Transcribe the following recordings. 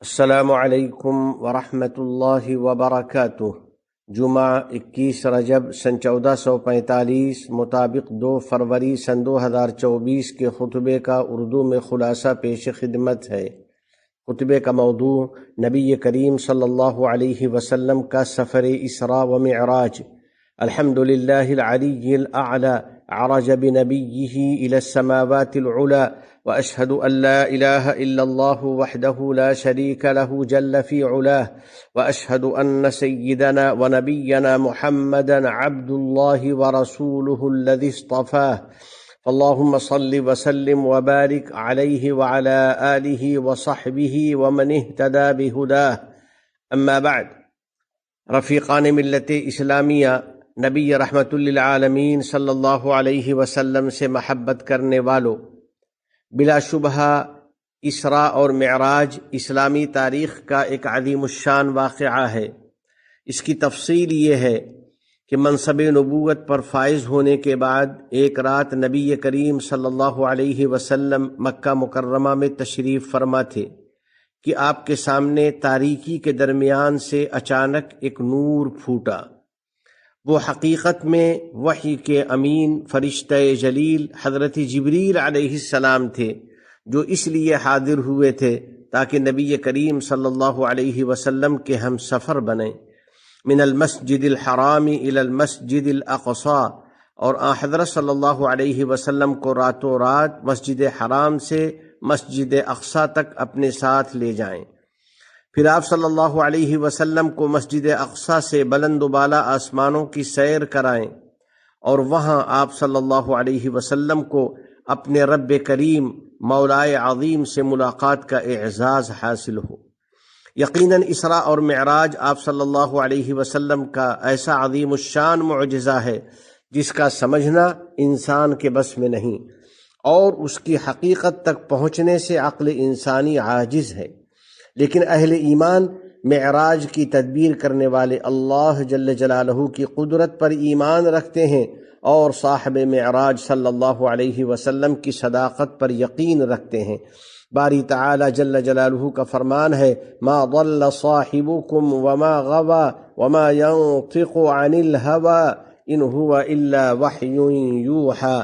السلام علیکم ورحمۃ اللہ وبرکاتہ۔ جمعہ 21 رجب سن 1445 مطابق 2 فروری سن 2024 کے خطبے کا اردو میں خلاصہ پیش خدمت ہے۔ خطبے کا موضوع نبی کریم صلی اللہ علیہ وسلم کا سفر اسراء و معراج۔ الحمدللہ العلی الاعلی عرج بنبیہ الی السماوات العلی واشهد ان لا اله الا الله وحده لا شريك له جل في علاه واشهد ان سيدنا ونبينا محمدا عبد الله ورسوله الذي اصطفاه فاللهم صل وسلم وبارك عليه وعلى آله وصحبه ومن اهتدى بهداه اما بعد۔ رفیقان ملت اسلامیہ، نبی رحمت للعالمین صلی اللہ علیہ وسلم سے محبت کرنے والوں، بلا شبہ اسراء اور معراج اسلامی تاریخ کا ایک عظیم الشان واقعہ ہے۔ اس کی تفصیل یہ ہے کہ منصب نبوت پر فائز ہونے کے بعد ایک رات نبی کریم صلی اللہ علیہ وسلم مکہ مکرمہ میں تشریف فرما تھے کہ آپ کے سامنے تاریکی کے درمیان سے اچانک ایک نور پھوٹا۔ وہ حقیقت میں وحی کے امین فرشتہ جلیل حضرت جبریل علیہ السلام تھے، جو اس لیے حاضر ہوئے تھے تاکہ نبی کریم صلی اللہ علیہ وسلم کے ہم سفر بنیں من المسجد الحرام الی المسجد الاقصی، اور حضرت صلی اللہ علیہ وسلم کو راتوں رات مسجد حرام سے مسجد اقصی تک اپنے ساتھ لے جائیں۔ پھر آپ صلی اللہ علیہ وسلم کو مسجد اقصی سے بلند و بالا آسمانوں کی سیر کرائیں، اور وہاں آپ صلی اللہ علیہ وسلم کو اپنے رب کریم مولائے عظیم سے ملاقات کا اعزاز حاصل ہو۔ یقیناً اسراء اور معراج آپ صلی اللہ علیہ وسلم کا ایسا عظیم الشان معجزہ ہے جس کا سمجھنا انسان کے بس میں نہیں، اور اس کی حقیقت تک پہنچنے سے عقل انسانی عاجز ہے۔ لیکن اہل ایمان معراج کی تدبیر کرنے والے اللہ جل جلالہ کی قدرت پر ایمان رکھتے ہیں، اور صاحب معراج صلی اللہ علیہ وسلم کی صداقت پر یقین رکھتے ہیں۔ باری تعالی جل جلالہ کا فرمان ہے، ما ضل صاحبکم وما غوى وما ينطق عن الهوى ان هو الا وحی یوحى۔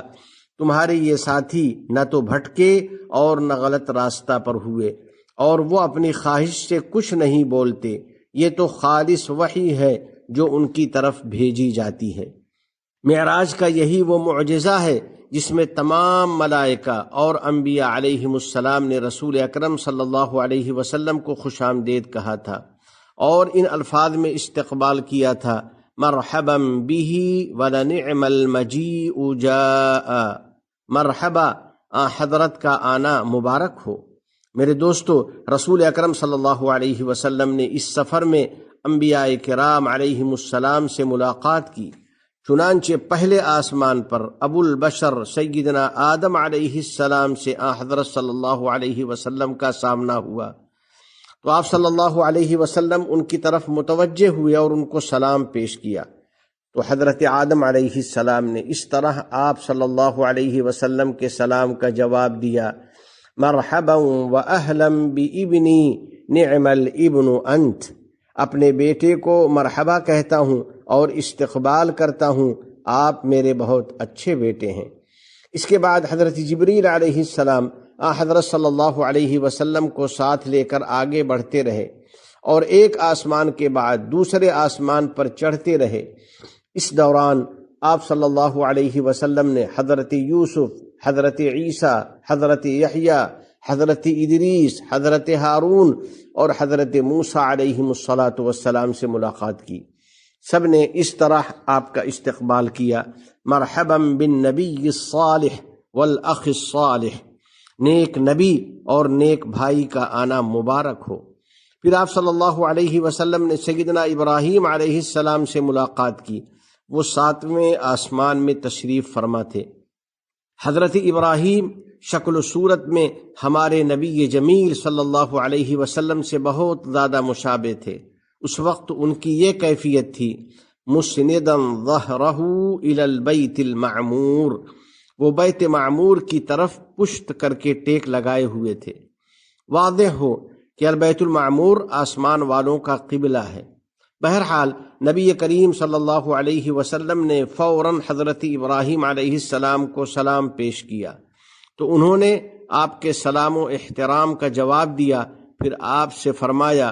تمہارے یہ ساتھی نہ تو بھٹکے اور نہ غلط راستہ پر ہوئے، اور وہ اپنی خواہش سے کچھ نہیں بولتے، یہ تو خالص وحی ہے جو ان کی طرف بھیجی جاتی ہے۔ معراج کا یہی وہ معجزہ ہے جس میں تمام ملائکہ اور انبیاء علیہم السلام نے رسول اکرم صلی اللہ علیہ وسلم کو خوش آمدید کہا تھا، اور ان الفاظ میں استقبال کیا تھا، مرحبا بہ ولنعم المجیء جاء۔ مرحبا، حضرت کا آنا مبارک ہو۔ میرے دوستو، رسول اکرم صلی اللہ علیہ وسلم نے اس سفر میں انبیاء کرام علیہم السلام سے ملاقات کی۔ چنانچہ پہلے آسمان پر ابو البشر سیدنا آدم علیہ السلام سے حضرت صلی اللہ علیہ وسلم کا سامنا ہوا، تو آپ صلی اللہ علیہ وسلم ان کی طرف متوجہ ہوئے اور ان کو سلام پیش کیا۔ تو حضرت آدم علیہ السلام نے اس طرح آپ صلی اللہ علیہ وسلم کے سلام کا جواب دیا، مرحبا واہلا بابنی نعم الابن انت۔ اپنے بیٹے کو مرحبا کہتا ہوں اور استقبال کرتا ہوں، آپ میرے بہت اچھے بیٹے ہیں۔ اس کے بعد حضرت جبریل علیہ السلام حضرت صلی اللہ علیہ وسلم کو ساتھ لے کر آگے بڑھتے رہے، اور ایک آسمان کے بعد دوسرے آسمان پر چڑھتے رہے۔ اس دوران آپ صلی اللہ علیہ وسلم نے حضرت یوسف، حضرت عیسیٰ، حضرت یحییٰ، حضرت ادریس، حضرت ہارون اور حضرت موسیٰ علیہم السلام سے ملاقات کی۔ سب نے اس طرح آپ کا استقبال کیا، مرحبا بالنبی الصالح والاخ الصالح۔ نیک نبی اور نیک بھائی کا آنا مبارک ہو۔ پھر آپ صلی اللہ علیہ وسلم نے سیدنا ابراہیم علیہ السلام سے ملاقات کی۔ وہ 7ویں آسمان میں تشریف فرما تھے۔ حضرت ابراہیم شکل و صورت میں ہمارے نبی جمیل صلی اللہ علیہ وسلم سے بہت زیادہ مشابہ تھے۔ اس وقت ان کی یہ کیفیت تھی، مسندا ظہرہ الی البیت المعمور، وہ بیت معمور کی طرف پشت کر کے ٹیک لگائے ہوئے تھے۔ واضح ہو کہ البیت المعمور آسمان والوں کا قبلہ ہے۔ بہرحال نبی کریم صلی اللہ علیہ وسلم نے فوراً حضرت ابراہیم علیہ السلام کو سلام پیش کیا، تو انہوں نے آپ کے سلام و احترام کا جواب دیا۔ پھر آپ سے فرمایا،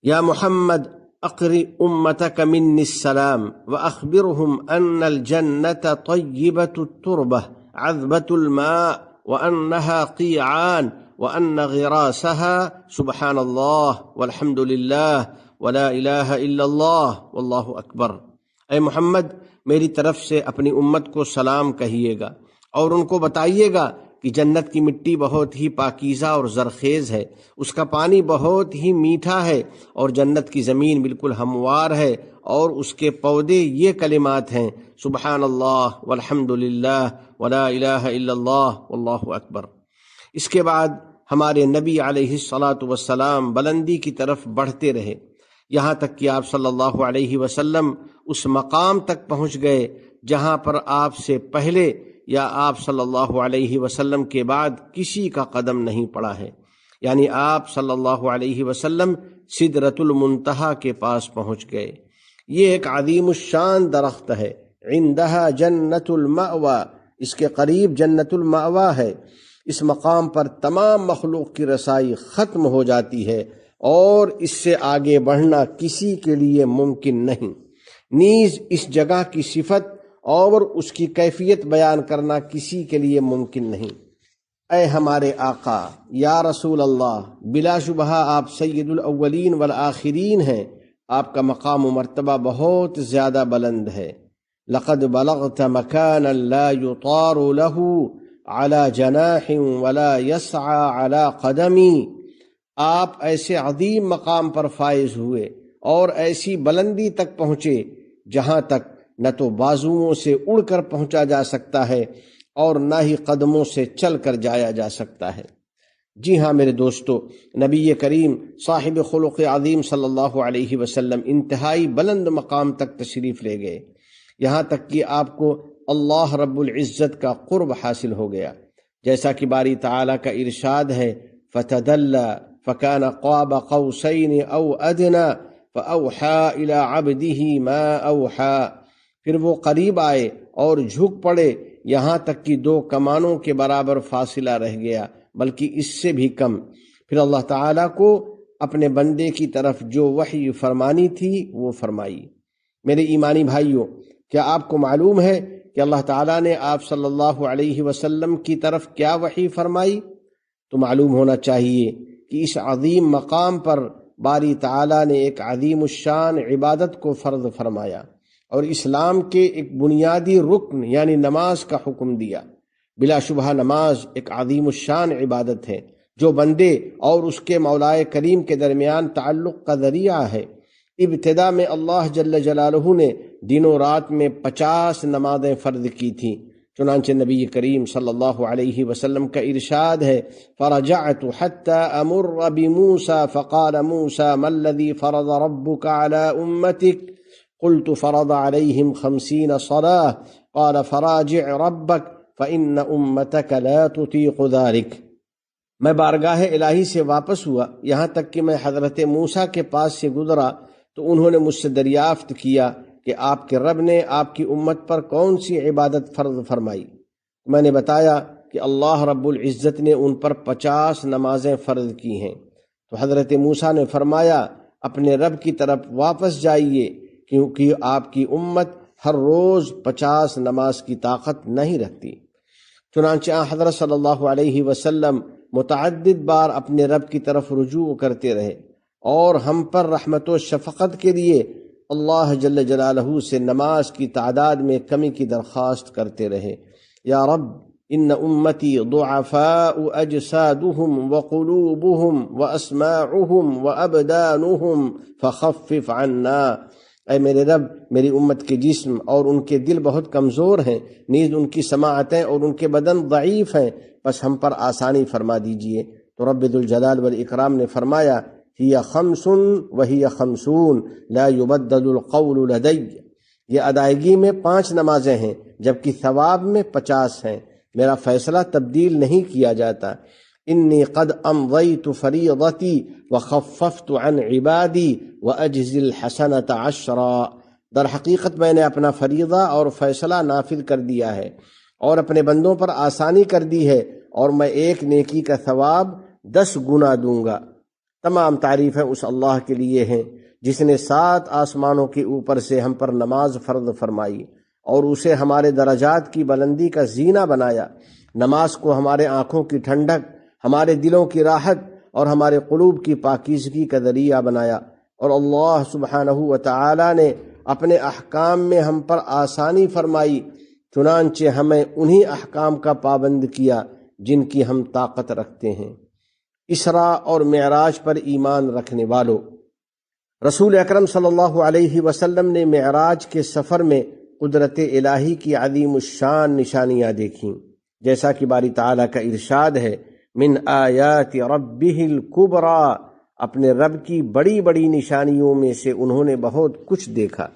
یا محمد اقری امتک منی السلام واخبرهم ان الجنت طیبۃ التربہ عذبۃ الماء وانها قیعان وان غراسها سبحان اللہ والحمد للہ ولا الہ الا اللہ واللہ اکبر۔ اے محمد، میری طرف سے اپنی امت کو سلام کہیے گا اور ان کو بتائیے گا کہ جنت کی مٹی بہت ہی پاکیزہ اور زرخیز ہے، اس کا پانی بہت ہی میٹھا ہے، اور جنت کی زمین بالکل ہموار ہے، اور اس کے پودے یہ کلمات ہیں، سبحان اللہ والحمد للہ ولا الہ الا اللہ واللہ اکبر۔ اس کے بعد ہمارے نبی علیہ الصلاۃ والسلام بلندی کی طرف بڑھتے رہے، یہاں تک کہ آپ صلی اللہ علیہ وسلم اس مقام تک پہنچ گئے جہاں پر آپ سے پہلے یا آپ صلی اللہ علیہ وسلم کے بعد کسی کا قدم نہیں پڑا ہے، یعنی آپ صلی اللہ علیہ وسلم سدرۃ المنتہا کے پاس پہنچ گئے۔ یہ ایک عظیم الشان درخت ہے، عندها جنت المأوى، اس کے قریب جنت المأوى ہے۔ اس مقام پر تمام مخلوق کی رسائی ختم ہو جاتی ہے، اور اس سے آگے بڑھنا کسی کے لیے ممکن نہیں، نیز اس جگہ کی صفت اور اس کی کیفیت بیان کرنا کسی کے لیے ممکن نہیں۔ اے ہمارے آقا یا رسول اللہ، بلا شبہ آپ سید الاولین والآخرین ہیں، آپ کا مقام و مرتبہ بہت زیادہ بلند ہے۔ لقد بلغت مکانا لا یطار له على جناح ولا يسعى على قدم، آپ ایسے عظیم مقام پر فائز ہوئے اور ایسی بلندی تک پہنچے جہاں تک نہ تو بازوؤں سے اڑ کر پہنچا جا سکتا ہے اور نہ ہی قدموں سے چل کر جایا جا سکتا ہے۔ جی ہاں میرے دوستو، نبی کریم صاحب خلق عظیم صلی اللہ علیہ وسلم انتہائی بلند مقام تک تشریف لے گئے، یہاں تک کہ آپ کو اللہ رب العزت کا قرب حاصل ہو گیا، جیسا کہ باری تعالیٰ کا ارشاد ہے، فَتَدَلَّى فَكَانَ قَابَ قَوْسَيْنِ أَوْ أَدْنَى فَأَوْحَى إِلَىٰ عَبْدِهِ مَا أَوْحَى، پھر وہ قریب آئے اور جھک پڑے یہاں تک کہ 2 کمانوں کے برابر فاصلہ رہ گیا، بلکہ اس سے بھی کم۔ پھر اللہ تعالیٰ کو اپنے بندے کی طرف جو وحی فرمانی تھی وہ فرمائی۔ میرے ایمانی بھائیوں، کیا آپ کو معلوم ہے کہ اللہ تعالیٰ نے آپ صلی اللہ علیہ وسلم کی طرف کیا وحی فرمائی؟ تو معلوم ہونا چاہیے کہ اس عظیم مقام پر باری تعالیٰ نے ایک عظیم الشان عبادت کو فرض فرمایا اور اسلام کے ایک بنیادی رکن یعنی نماز کا حکم دیا۔ بلا شبہ نماز ایک عظیم الشان عبادت ہے جو بندے اور اس کے مولائے کریم کے درمیان تعلق کا ذریعہ ہے۔ ابتدا میں اللہ جل جلالہ نے دن و رات میں 50 نمازیں فرض کی تھیں، چنانچہ نبی کریم صلی اللہ علیہ وسلم کا ارشاد ہے، فرجعت حتى امر بموسى فقال موسى ما الذي فرض ربك على امتك قلت فرض عليهم 50 صلاة قال فراجع ربك فإن امتك لا تطيق ذلك۔ میں بارگاہ الہی سے واپس ہوا، یہاں تک کہ میں حضرت موسیٰ کے پاس سے گزرا تو انہوں نے مجھ سے دریافت کیا کہ آپ کے رب نے آپ کی امت پر کون سی عبادت فرض فرمائی؟ میں نے بتایا کہ اللہ رب العزت نے ان پر 50 نمازیں فرض کی ہیں۔ تو حضرت موسیٰ نے فرمایا، اپنے رب کی طرف واپس جائیے، کیونکہ آپ کی امت ہر روز 50 نماز کی طاقت نہیں رکھتی۔ چنانچہ حضرت صلی اللہ علیہ وسلم متعدد بار اپنے رب کی طرف رجوع کرتے رہے اور ہم پر رحمت و شفقت کے لیے اللہ جل جلالہ سے نماز کی تعداد میں کمی کی درخواست کرتے رہے۔ یا رب ان امتی ضعفاء اجسادهم وقلوبهم واسماعهم وابدانهم فخفف عنا، اے میرے رب میری امت کے جسم اور ان کے دل بہت کمزور ہیں، نیز ان کی سماعتیں اور ان کے بدن ضعیف ہیں، بس ہم پر آسانی فرما دیجئے۔ تو رب ذوالجلال والاکرام نے فرمایا، ہی 5 وہی 50 لا يبدل القول لدی، یہ ادائیگی میں 5 نمازیں ہیں جبکہ ثواب میں 50 ہیں، میرا فیصلہ تبدیل نہیں کیا جاتا۔ انی قد امضیت فریضتی وخففت عن عبادی واجزی الحسنۃ عشرا، در حقیقت میں نے اپنا فریضہ اور فیصلہ نافذ کر دیا ہے اور اپنے بندوں پر آسانی کر دی ہے، اور میں ایک نیکی کا ثواب 10 گنا دوں گا۔ تمام تعریفیں اس اللہ کے لیے ہیں جس نے 7 آسمانوں کے اوپر سے ہم پر نماز فرض فرمائی اور اسے ہمارے درجات کی بلندی کا زینہ بنایا، نماز کو ہمارے آنکھوں کی ٹھنڈک، ہمارے دلوں کی راحت اور ہمارے قلوب کی پاکیزگی کا ذریعہ بنایا، اور اللہ سبحانہ و تعالی نے اپنے احکام میں ہم پر آسانی فرمائی، چنانچہ ہمیں انہی احکام کا پابند کیا جن کی ہم طاقت رکھتے ہیں۔ اسراء اور معراج پر ایمان رکھنے والو، رسول اکرم صلی اللہ علیہ وسلم نے معراج کے سفر میں قدرت الہی کی عظیم الشان نشانیاں دیکھیں، جیسا کہ باری تعالیٰ کا ارشاد ہے، من آیات ربہ الکبریٰ، اپنے رب کی بڑی بڑی نشانیوں میں سے انہوں نے بہت کچھ دیکھا۔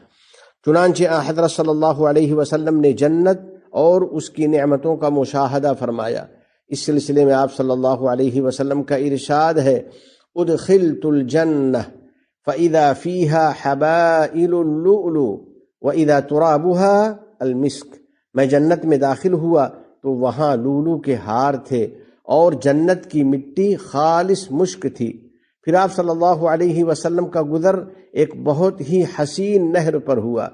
چنانچہ حضرت صلی اللہ علیہ وسلم نے جنت اور اس کی نعمتوں کا مشاہدہ فرمایا۔ اس سلسلے میں آپ صلی اللہ علیہ وسلم کا ارشاد ہے، ادخلت الجنہ فإذا فيها حبائل اللؤلؤ وإذا ترابها المسک، میں جنت میں داخل ہوا تو وہاں لولو کے ہار تھے اور جنت کی مٹی خالص مشک تھی۔ پھر آپ صلی اللہ علیہ وسلم کا گزر ایک بہت ہی حسین نہر پر ہوا،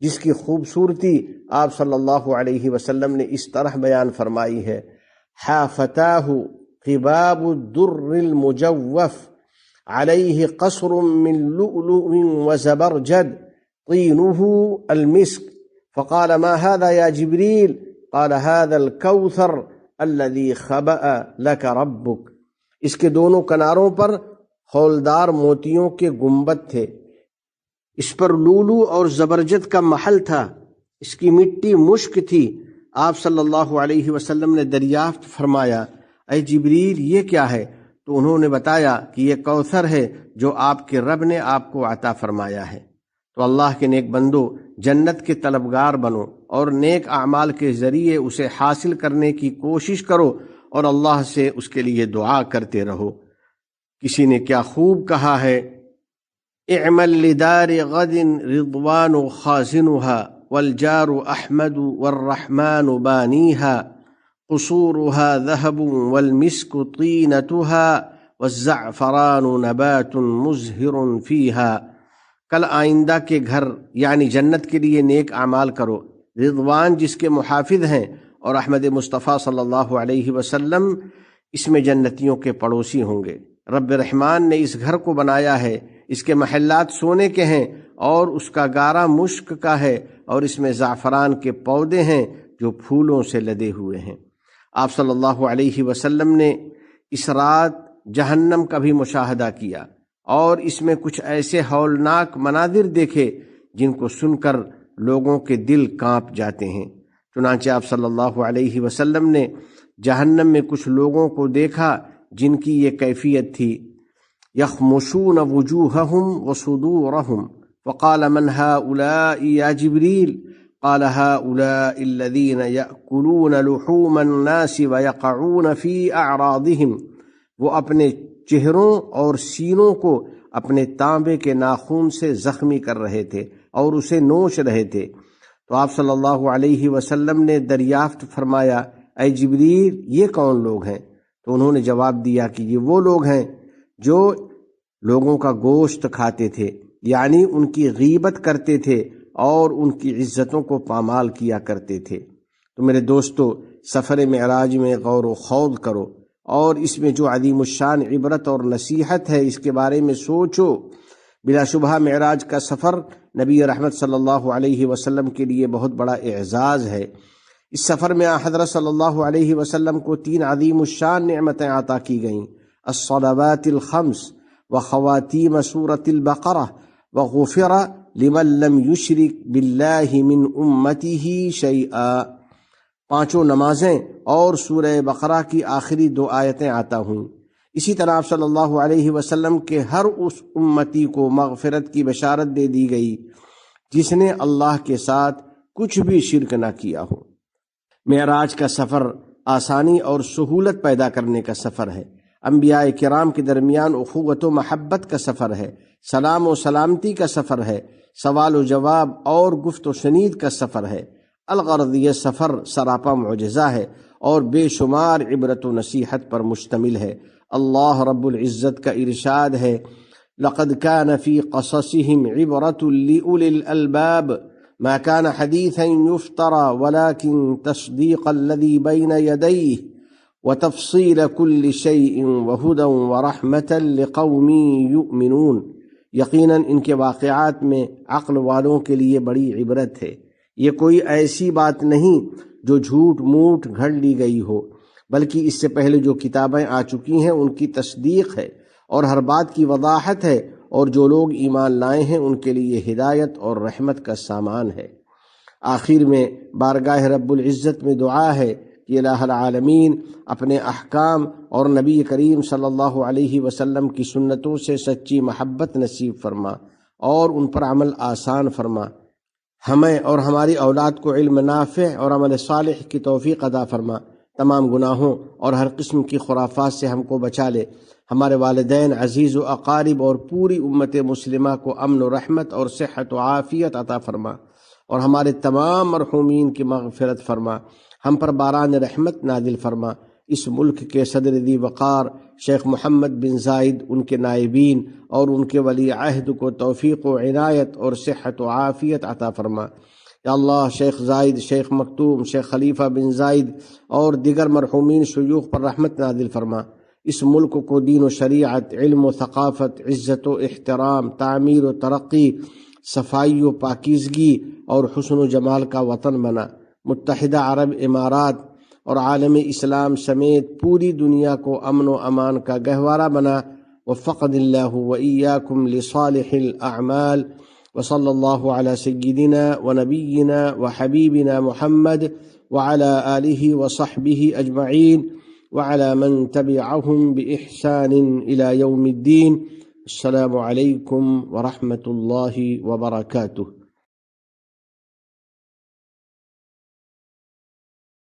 جس کی خوبصورتی آپ صلی اللہ علیہ وسلم نے اس طرح بیان فرمائی ہے، حافتاہ قباب الدر المجوف علیہ قصر من لؤلؤ وزبرجد طینہ المسک، فقال ما هذا یا جبریل؟ قال هذا الکوثر الذي خبأ لك ربک۔ اس کے دونوں کناروں پر ہولدار موتیوں کے گنبد تھے، اس پر لولو اور زبرجد کا محل تھا، اس کی مٹی مشک تھی۔ آپ صلی اللہ علیہ وسلم نے دریافت فرمایا، اے جبریل یہ کیا ہے؟ تو انہوں نے بتایا کہ یہ کوثر ہے جو آپ کے رب نے آپ کو عطا فرمایا ہے۔ تو اللہ کے نیک بندو، جنت کے طلبگار بنو اور نیک اعمال کے ذریعے اسے حاصل کرنے کی کوشش کرو اور اللہ سے اس کے لیے دعا کرتے رہو۔ کسی نے کیا خوب کہا ہے، اعمل لدار غد رضوان خازنها والجار احمد والرحمن بانيها قصورها ذهب والمسك طينتها والزعفران نبات مزهر فيها۔ کل آئندہ کے گھر یعنی جنت کے لیے نیک اعمال کرو، رضوان جس کے محافظ ہیں اور احمد مصطفیٰ صلی اللہ علیہ وسلم اس میں جنتیوں کے پڑوسی ہوں گے۔ رب رحمان نے اس گھر کو بنایا ہے، اس کے محلات سونے کے ہیں اور اس کا گارا مشک کا ہے، اور اس میں زعفران کے پودے ہیں جو پھولوں سے لدے ہوئے ہیں۔ آپ صلی اللہ علیہ وسلم نے اس رات جہنم کا بھی مشاہدہ کیا اور اس میں کچھ ایسے ہولناک مناظر دیکھے جن کو سن کر لوگوں کے دل کانپ جاتے ہیں۔ چنانچہ آپ صلی اللہ علیہ وسلم نے جہنم میں کچھ لوگوں کو دیکھا جن کی یہ کیفیت تھی، یخمشون وجوہہم وصدورہم، وقال من هؤلاء یا جبریل؟ قال هؤلاء الذین یأکلون لحوم الناس ویقعون فی اعراضہم، وہ اپنے چہروں اور سینوں کو اپنے تانبے کے ناخون سے زخمی کر رہے تھے اور اسے نوچ رہے تھے۔ تو آپ صلی اللہ علیہ وسلم نے دریافت فرمایا، اے جبریل یہ کون لوگ ہیں؟ تو انہوں نے جواب دیا کہ یہ وہ لوگ ہیں جو لوگوں کا گوشت کھاتے تھے، یعنی ان کی غیبت کرتے تھے اور ان کی عزتوں کو پامال کیا کرتے تھے۔ تو میرے دوستو، سفر معراج میں غور و خوض کرو اور اس میں جو عظیم الشان عبرت اور نصیحت ہے اس کے بارے میں سوچو۔ بلا شبہ معراج کا سفر نبی رحمت صلی اللہ علیہ وسلم کے لیے بہت بڑا اعزاز ہے۔ اس سفر میں حضرت صلی اللہ علیہ وسلم کو 3 عظیم الشان نعمتیں عطا کی گئیں، الصلوات الخمس وخواتیم سورۃ البقرہ وغفر لمن لم یشرک باللہ من امتہ شیئا، 5 نمازیں اور سورہ بقرہ کی آخری 2 آیتیں عطا ہوئیں۔ اسی طرح آپ صلی اللہ علیہ وسلم کے ہر اس امتی کو مغفرت کی بشارت دے دی گئی جس نے اللہ کے ساتھ کچھ بھی شرک نہ کیا ہو۔ معراج کا سفر آسانی اور سہولت پیدا کرنے کا سفر ہے، انبیاء کرام کے درمیان اخوت و محبت کا سفر ہے، سلام و سلامتی کا سفر ہے، سوال و جواب اور گفت و شنید کا سفر ہے۔ الغرض یہ سفر سراپا معجزہ ہے اور بے شمار عبرت و نصیحت پر مشتمل ہے۔ اللہ رب العزت کا ارشاد ہے، لقد كان في قصصهم عبرة لأولي الألباب ما كان حديثا يفترى ولكن تصديق الذي بين يديه وتفصيل كل شيء وهدى ورحمة لقوم يؤمنون۔ یقیناً ان کے واقعات میں عقل والوں کے لیے بڑی عبرت ہے۔ یہ کوئی ایسی بات نہیں جو جھوٹ موٹ گھڑ لی گئی ہو، بلکہ اس سے پہلے جو کتابیں آ چکی ہیں ان کی تصدیق ہے اور ہر بات کی وضاحت ہے، اور جو لوگ ایمان لائے ہیں ان کے لیے ہدایت اور رحمت کا سامان ہے۔ آخر میں بارگاہ رب العزت میں دعا ہے کہ الہ العالمین اپنے احکام اور نبی کریم صلی اللہ علیہ وسلم کی سنتوں سے سچی محبت نصیب فرما اور ان پر عمل آسان فرما۔ ہمیں اور ہماری اولاد کو علم نافع اور عمل صالح کی توفیق عطا فرما۔ تمام گناہوں اور ہر قسم کی خرافات سے ہم کو بچا لے۔ ہمارے والدین، عزیز و اقارب اور پوری امت مسلمہ کو امن و رحمت اور صحت و عافیت عطا فرما، اور ہمارے تمام مرحومین کی مغفرت فرما۔ ہم پر باران رحمت نازل فرما۔ اس ملک کے صدر ذی وقار شیخ محمد بن زائد، ان کے نائبین اور ان کے ولی عہد کو توفیق و عنایت اور صحت و عافیت عطا فرما۔ یا اللہ، شیخ زائد، شیخ مکتوم، شیخ خلیفہ بن زائد اور دیگر مرحومین شیوخ پر رحمت نازل فرما۔ اس ملک کو دین و شریعت، علم و ثقافت، عزت و احترام، تعمیر و ترقی، صفائی و پاکیزگی اور حسن و جمال کا وطن بنا۔ متحدہ عرب امارات اور عالم اسلام سمیت پوری دنیا کو امن و امان کا گہوارہ بنا۔ وفقنا اللہ وإیاکم لصالح الاعمال، وصلی اللہ علی سیدنا ونبینا وحبیبنا محمد وعلى آلہ وصحبہ اجمعین وعلى من تبعهم بإحسان إلى يوم الدين۔ السلام علیکم ورحمۃ اللہ وبرکاتہ۔